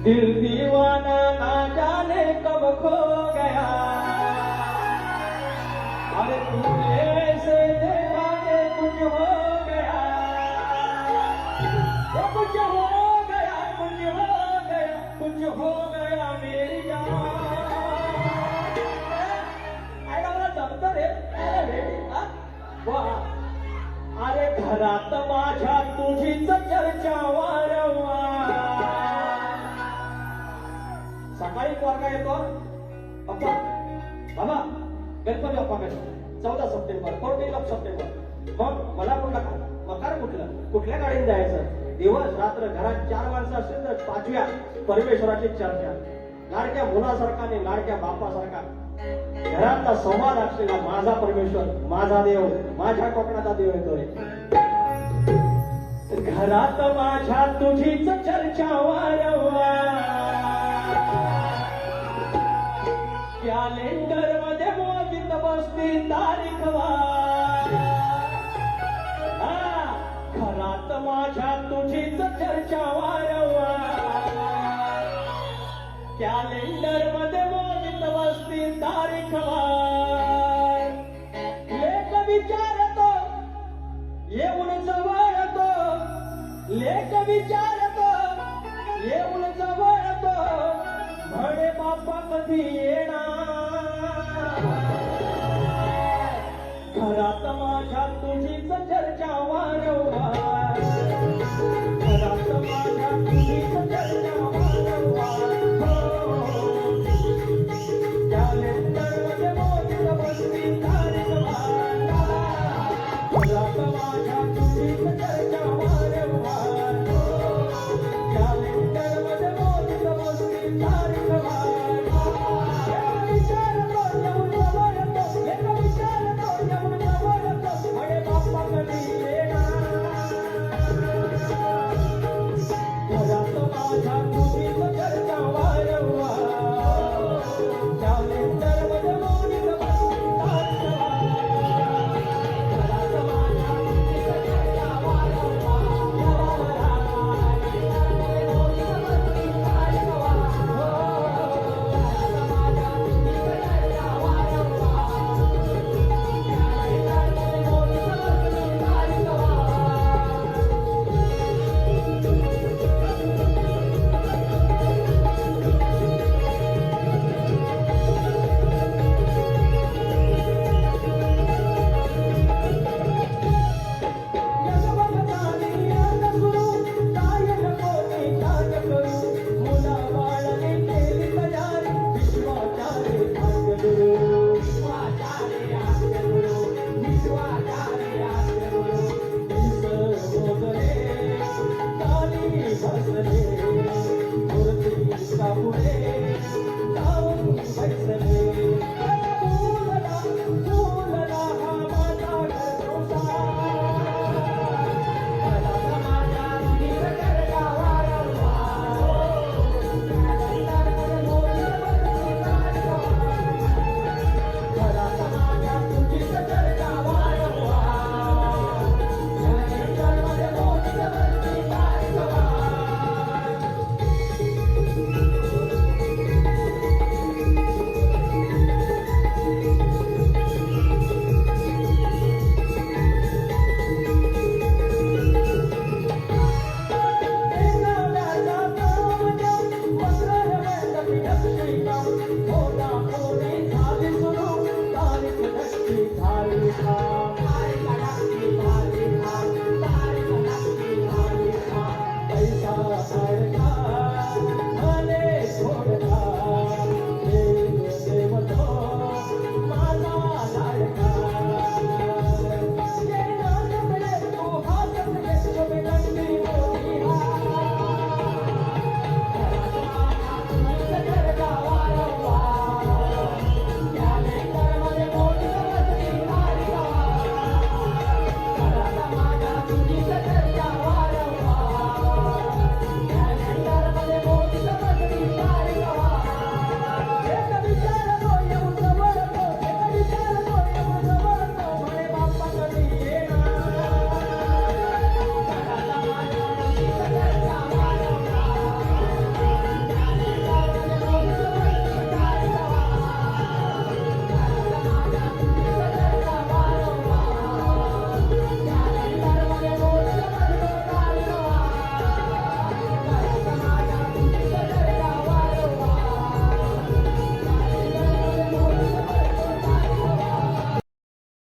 दिल दीवाना ना जाने कब खो गया। अरे तू ऐसे दीवाने कुछ हो गया, वो कुछ हो गया, कुछ हो गया, कुछ हो गया मेरी जान। आयला मला जमतं रे, अरे रेडी हा वाह। अरे घरात माझ्या तुझीच चर्चा वारंवार। सकाळी पोरगा येतो, पप्पा बाबा गणपती बाप्पा कसं 14 सप्टेंबर 14 सप्टेंबर। मग मला कुठलं का मकार कुठलं कुठल्या गाडीने जायचं। दिवस रात्र घरात 4 माणसं असतील तर 5व्या परमेश्वराची चर्चा। लाडक्या मुलासारखा आणि लाडक्या बापासारखा घरातला संवाद असलेला माझा परमेश्वर, माझा देव, माझ्या कोकणाचा देव येतोय। घरात माझ्या तुझीच चर्चा वारंवार। कॅलेंडर मध्ये मोजित बसती तारीख वार। घरात माझ्या तुझीच चर्चा वारंवार। कॅलेंडर मध्ये मोजित बसती तारीख वार। लेख विचारतो येऊन जवळतो, लेख विचारतो येऊन जवळतो, म्हणे बाप्पा कधी येणार। घरात माझ्या तुझीच चर्चा वारंवार। घरात माझ्या तुझीच चर्चा वारंवार। कॅलेंडर मध्ये मोजित बसती तारीख वार। घरात माझ्या तुझीच चर्चा वारंवार। कॅलेंडर मध्ये मोजित बसती तारीख वार। लेख विचारतो येऊन जवळतो, लेख विचारतो येऊन जवळतो, म्हणे बाप्पा कधी येणार। घरात माझ्या तुझीच चर्चा वारंवार। कॅलेंडर मध्ये मोजित बसती तारीख वार। घरात माझ्या तुझीच चर्चा पुढे